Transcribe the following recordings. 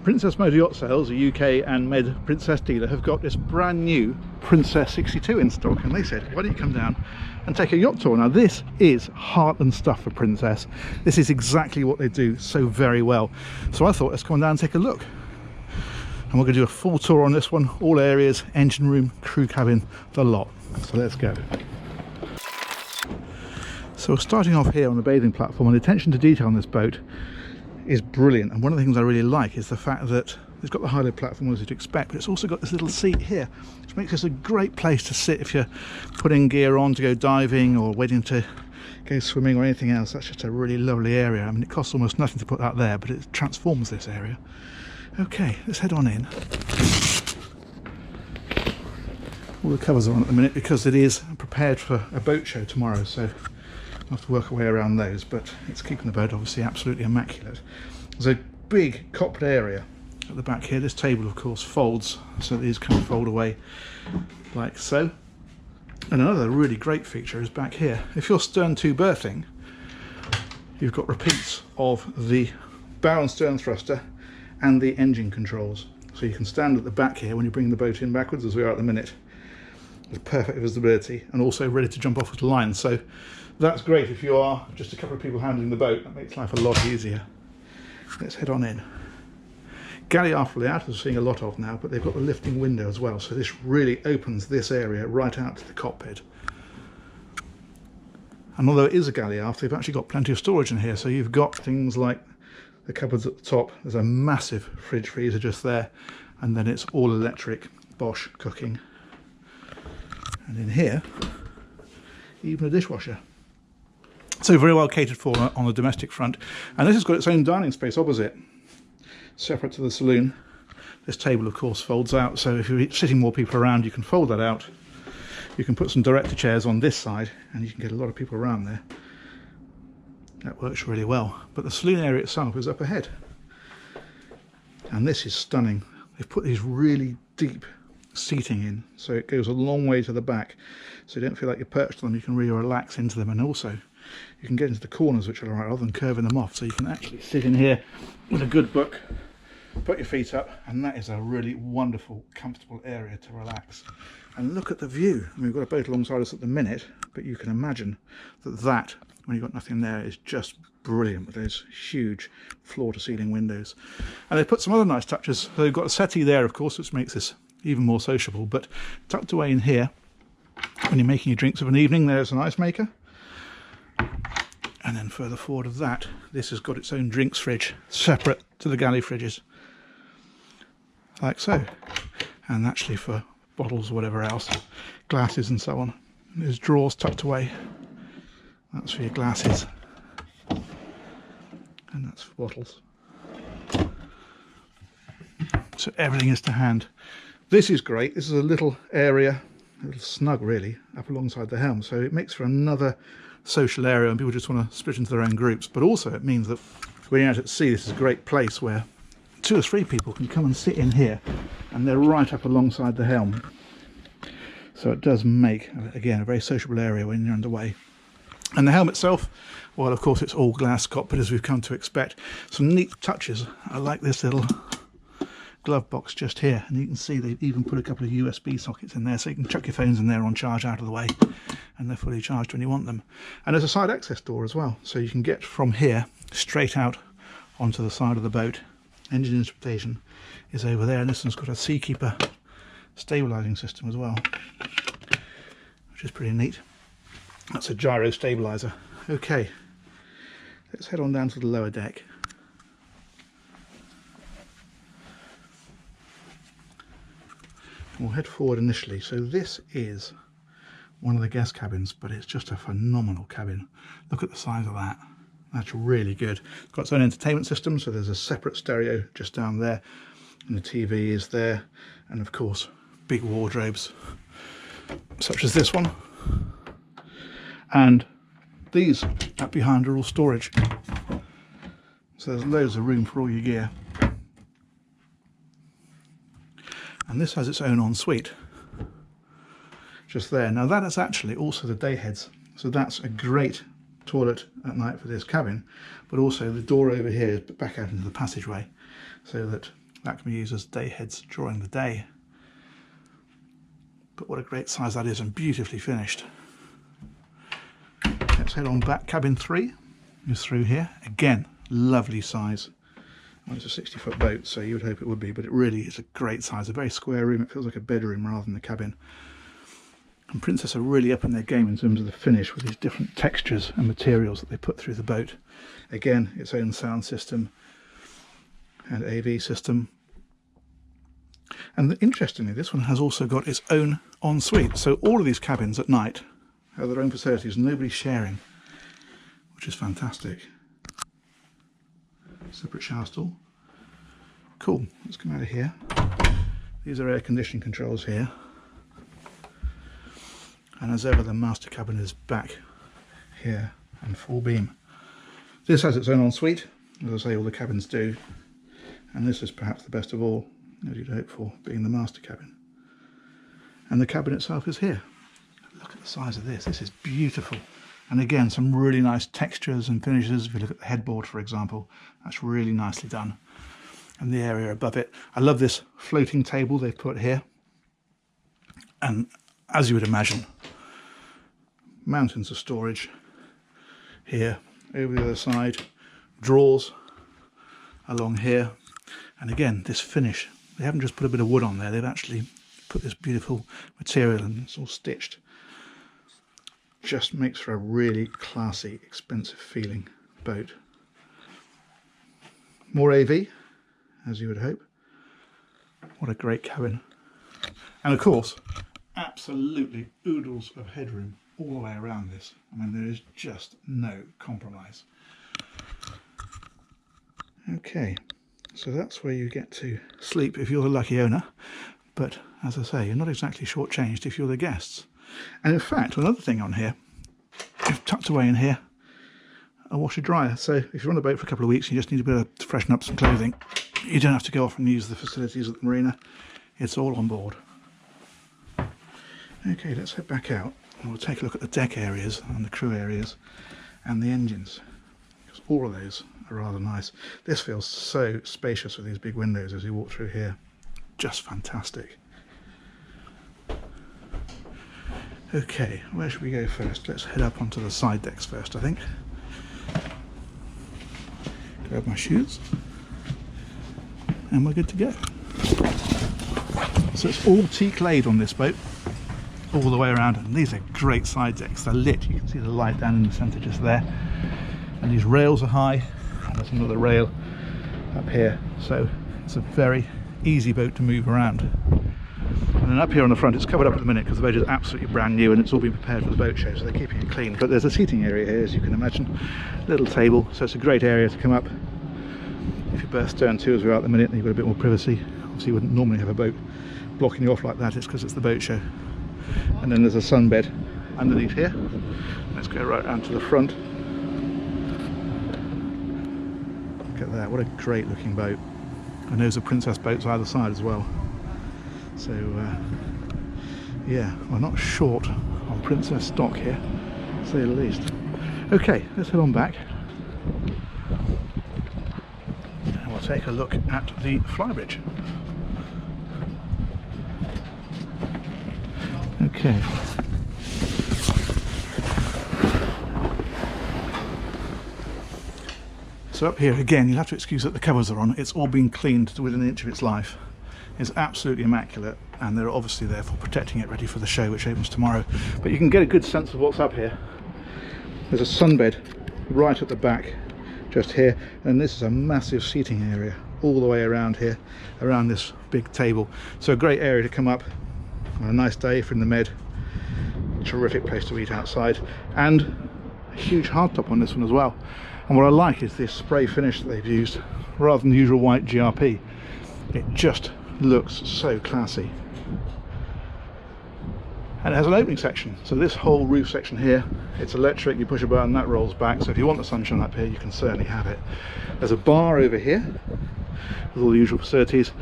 Princess Motor Yacht Sales, a UK and Med Princess dealer, have got this brand new Princess 62 in stock, and they said, why don't you come down and take a yacht tour? Now this is heartland stuff for Princess. This is exactly what they do so very well. So I thought, let's come down and take a look. And we're going to do a full tour on this one, all areas, engine room, crew cabin, the lot. So let's go. So we're starting off here on the bathing platform, and the attention to detail on this boat is brilliant. And one of the things I really like is the fact that it's got the high-low platform as you'd expect, but it's also got this little seat here, which makes this a great place to sit if you're putting gear on to go diving or waiting to go swimming or anything else. That's just a really lovely area. I mean, it costs almost nothing to put that there, but it transforms this area. Okay, let's head on in. All the covers are on at the minute because it is prepared for a boat show tomorrow, so we'll have to work our way around those, but it's keeping the boat obviously absolutely immaculate. There's a big cockpit area at the back here. This table of course folds, so these can fold away like so. And another really great feature is back here. If you're stern to berthing, you've got repeats of the bow and stern thruster and the engine controls. So you can stand at the back here when you bring the boat in backwards, as we are at the minute, with perfect visibility and also ready to jump off with the line. So that's great if you are just a couple of people handling the boat. That makes life a lot easier. Let's head on in. Galley aft layout, we're seeing a lot of now, but they've got the lifting window as well, so this really opens this area right out to the cockpit. And although it is a galley aft, they've actually got plenty of storage in here, so you've got things like the cupboards at the top. There's a massive fridge freezer just there, and then it's all electric Bosch cooking. And in here, even a dishwasher. So very well catered for on the domestic front. And this has got its own dining space opposite, separate to the saloon. This table of course folds out, so if you're sitting more people around, you can fold that out. You can put some director chairs on this side and you can get a lot of people around there. That works really well. But the saloon area itself is up ahead. And this is stunning. They've put these really deep seating in, so it goes a long way to the back, so you don't feel like you're perched on them. You can really relax into them, and also you can get into the corners, which are alright, rather than curving them off, so you can actually sit in here with a good book, put your feet up, and that is a really wonderful, comfortable area to relax. And look at the view. I mean, we've got a boat alongside us at the minute, but you can imagine that when you've got nothing there, is just brilliant with those huge floor-to-ceiling windows. And they've put some other nice touches. So they've got a settee there, of course, which makes this even more sociable, but tucked away in here, when you're making your drinks of an evening, there's an ice maker. And then further forward of that, this has got its own drinks fridge, separate to the galley fridges, like so. And actually for bottles or whatever else, glasses and so on. And there's drawers tucked away. That's for your glasses. And that's for bottles. So everything is to hand. This is great. This is a little area, a little snug really, up alongside the helm. So it makes for another social area and people just want to split into their own groups. But also it means that when you're out at sea, this is a great place where 2 or 3 people can come and sit in here, and they're right up alongside the helm. So it does make, again, a very sociable area when you're underway. And the helm itself, well, of course, it's all glass cockpit as we've come to expect. Some neat touches. I like this little glove box just here, and you can see they've even put a couple of USB sockets in there, so you can chuck your phones in there on charge out of the way, and they're fully charged when you want them. And there's a side access door as well, so you can get from here straight out onto the side of the boat. Engine instrumentation is over there, and this one's got a Seakeeper stabilizing system as well, which is pretty neat. That's a gyro stabilizer. Okay, let's head on down to the lower deck. We'll head forward initially. So this is one of the guest cabins, but it's just a phenomenal cabin. Look at the size of that. That's really good. It's got its own entertainment system, so there's a separate stereo just down there, and the TV is there, and of course big wardrobes such as this one, and these up behind are all storage, so there's loads of room for all your gear. And this has its own ensuite just there. Now that is actually also the day heads, so that's a great toilet at night for this cabin, but also the door over here is back out into the passageway, so that That can be used as day heads during the day. But what a great size that is, and beautifully finished. Let's head on back. Cabin 3 is through here. Again, lovely size. Well, it's a 60-foot boat, so you would hope it would be, but it really is a great size. A very square room. It feels like a bedroom rather than a cabin. And Princess are really up in their game in terms of the finish with these different textures and materials that they put through the boat. Again, its own sound system and AV system. And interestingly, this one has also got its own ensuite. So all of these cabins at night have their own facilities, nobody's sharing, which is fantastic. Separate shower stall. Cool, let's come out of here. These are air conditioning controls here. And as ever, the master cabin is back here and full beam. This has its own ensuite, as I say, all the cabins do. And this is perhaps the best of all, as you'd hope for, being the master cabin. And the cabin itself is here. Look at the size of this. This is beautiful. And again, some really nice textures and finishes. If you look at the headboard, for example, that's really nicely done. And the area above it. I love this floating table they've put here. And as you would imagine, mountains of storage here, over the other side, drawers along here. And again, this finish. They haven't just put a bit of wood on there, they've actually put this beautiful material and it's all stitched. Just makes for a really classy, expensive feeling boat. More AV, as you would hope. What a great cabin. And of course, absolutely oodles of headroom all the way around this. I mean, there is just no compromise. Okay, so that's where you get to sleep if you're the lucky owner. But as I say, you're not exactly shortchanged if you're the guests. And in fact, another thing on here, you've tucked away in here a washer dryer. So if you're on the boat for a couple of weeks and you just need a bit of to freshen up some clothing, you don't have to go off and use the facilities at the marina. It's all on board. Okay, let's head back out and we'll take a look at the deck areas and the crew areas and the engines, because all of those are rather nice. This feels so spacious with these big windows as you walk through here. Just fantastic. Okay, where should we go first? Let's head up onto the side decks first, I think. Grab my shoes and we're good to go. So it's all teak laid on this boat all the way around, and these are great side decks. They're lit, you can see the light down in the centre just there, and these rails are high, and there's another rail up here, so it's a very easy boat to move around. And then up here on the front, it's covered up at the minute because the boat is absolutely brand new and it's all been prepared for the boat show, so they're keeping it clean. But there's a seating area here, as you can imagine, little table, so it's a great area to come up. If you berth stern to, as we are at the minute, then you've got a bit more privacy. Obviously you wouldn't normally have a boat blocking you off like that, it's because it's the boat show. And then there's a sunbed underneath here. Let's go right down to the front. Look at that, what a great looking boat. And those are Princess boats either side as well. So yeah, we're not short on Princess stock here, to say the least. Okay, let's head on back. And we'll take a look at the Flybridge. Okay. So up here again, you'll have to excuse that the covers are on. It's all been cleaned to within an inch of its life. It's absolutely immaculate, and they're obviously there for protecting it, ready for the show, which opens tomorrow. But you can get a good sense of what's up here. There's a sunbed right at the back, just here, and this is a massive seating area all the way around here, around this big table. So a great area to come up on a nice day if you're in the Med. Terrific place to eat outside, and a huge hardtop on this one as well. And what I like is this spray finish that they've used rather than the usual white GRP. It just looks so classy. And it has an opening section, so this whole roof section here, it's electric, you push a button, that rolls back, so if you want the sunshine up here, you can certainly have it. There's a bar over here with all the usual facilities,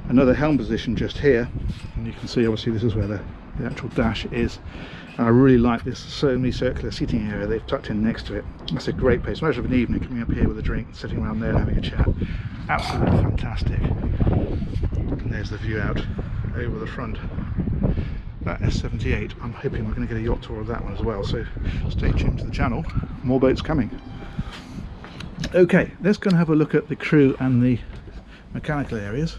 another helm position just here, and you can see obviously this is where the actual dash is. And I really like this semicircular seating area they've tucked in next to it. That's a great place. Imagine of an evening coming up here with a drink, sitting around there and having a chat. Absolutely fantastic. there's the view out over the front. That S78, I'm hoping we're going to get a yacht tour of that one as well, so stay tuned to the channel, more boats coming. Okay, let's go and have a look at the crew and the mechanical areas.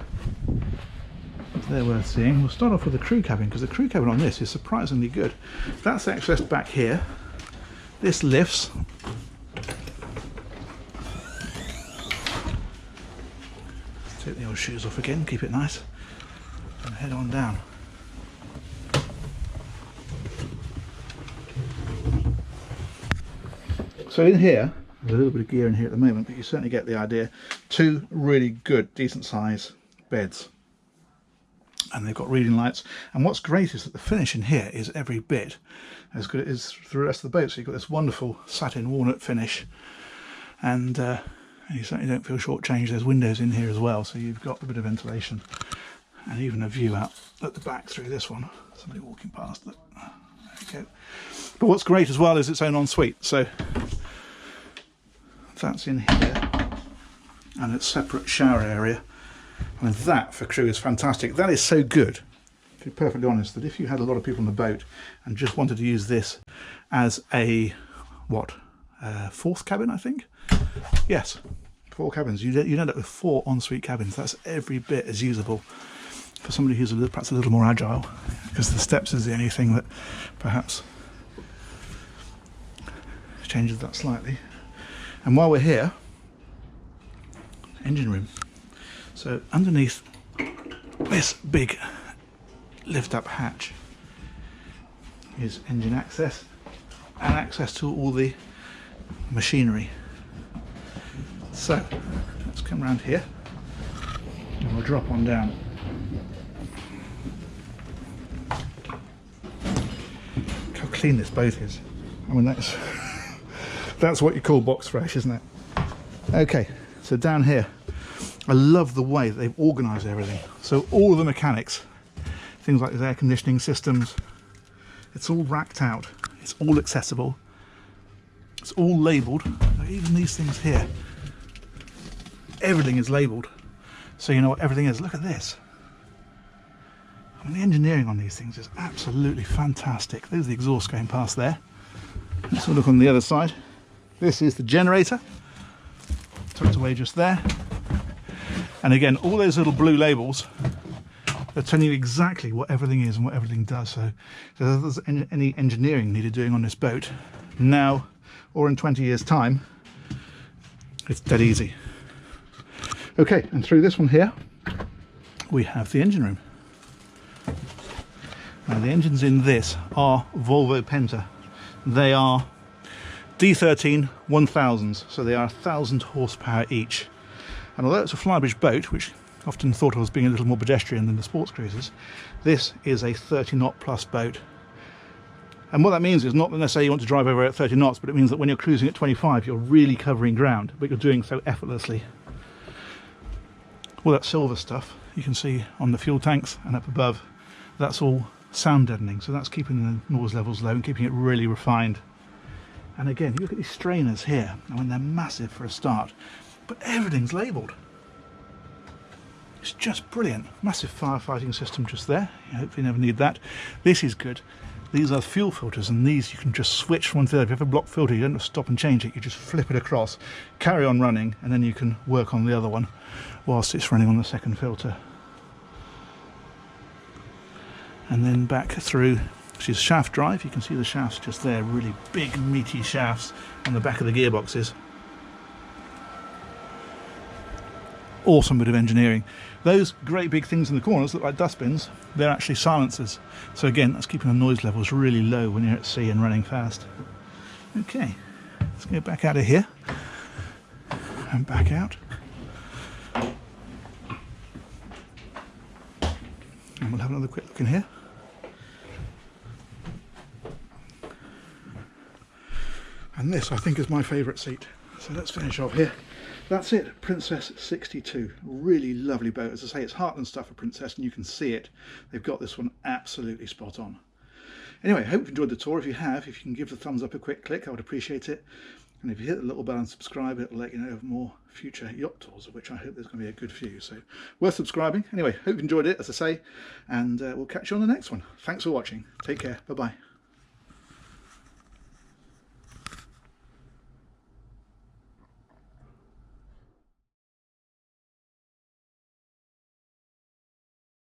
They're worth seeing. We'll start off with the crew cabin, because the crew cabin on this is surprisingly good. That's accessed back here. This lifts. Take the old shoes off again, keep it nice, and head on down. So in here, there's a little bit of gear in here at the moment, but you certainly get the idea. Two really good, decent size beds. And they've got reading lights. And what's great is that the finish in here is every bit as good as for the rest of the boat. So you've got this wonderful satin walnut finish. And you certainly don't feel shortchanged. There's windows in here as well, so you've got a bit of ventilation. And even a view out at the back through this one. Somebody walking past that. There you go. But what's great as well is its own ensuite. So that's in here, and its separate shower area, and that for crew is fantastic. That is so good, to be perfectly honest, that if you had a lot of people on the boat and just wanted to use this as a fourth cabin, I think, yes, 4 cabins, you'd end up with 4 ensuite cabins. That's every bit as usable for somebody who's perhaps a little more agile, because the steps is the only thing that perhaps changes that slightly. And while we're here, engine room. So underneath this big lift up hatch is engine access and access to all the machinery. So let's come around here and we'll drop on down. Look how clean this boat is. I mean, that's what you call box fresh, isn't it? Okay, so down here, I love the way that they've organised everything. So all of the mechanics, things like the air conditioning systems, it's all racked out, it's all accessible, it's all labelled. Even these things here, everything is labelled, so you know what everything is. Look at this. I mean, the engineering on these things is absolutely fantastic. There's the exhaust going past there. Let's have a look on the other side. This is the generator, tucked away just there. And again, all those little blue labels, they're telling you exactly what everything is and what everything does. So if there's any engineering needed doing on this boat, now or in 20 years' time, it's dead easy. Okay, and through this one here, we have the engine room. Now the engines in this are Volvo Penta. They are D13 1000s, so they are 1,000 horsepower each. And although it's a Flybridge boat, which often thought of as being a little more pedestrian than the sports cruisers, this is a 30 knot plus boat. And what that means is not that necessarily you want to drive over at 30 knots, but it means that when you're cruising at 25, you're really covering ground, but you're doing so effortlessly. All that silver stuff you can see on the fuel tanks and up above, that's all sound deadening, so that's keeping the noise levels low and keeping it really refined. And again, you look at these strainers here. I mean, they're massive for a start, but everything's labelled. It's just brilliant. Massive firefighting system just there. You hopefully never need that. This is good. These are fuel filters, and these you can just switch from one to the other. If you have a block filter, you don't have to stop and change it. You just flip it across, carry on running, and then you can work on the other one whilst it's running on the second filter. And then back through, which is shaft drive. You can see the shafts just there, really big meaty shafts on the back of the gearboxes. Awesome bit of engineering. Those great big things in the corners look like dustbins. They're actually silencers. So again, that's keeping the noise levels really low when you're at sea and running fast. Okay, let's get back out of here and back out. And we'll have another quick look in here. And this, I think, is my favourite seat. So let's finish off here. That's it, Princess 62. Really lovely boat. As I say, it's Heartland stuff for Princess, and you can see it. They've got this one absolutely spot on. Anyway, I hope you've enjoyed the tour. If you have, if you can give the thumbs up a quick click, I would appreciate it. And if you hit the little bell and subscribe, it'll let you know of more future yacht tours, of which I hope there's going to be a good few. So worth subscribing. Anyway, hope you enjoyed it, as I say, and we'll catch you on the next one. Thanks for watching. Take care. Bye-bye.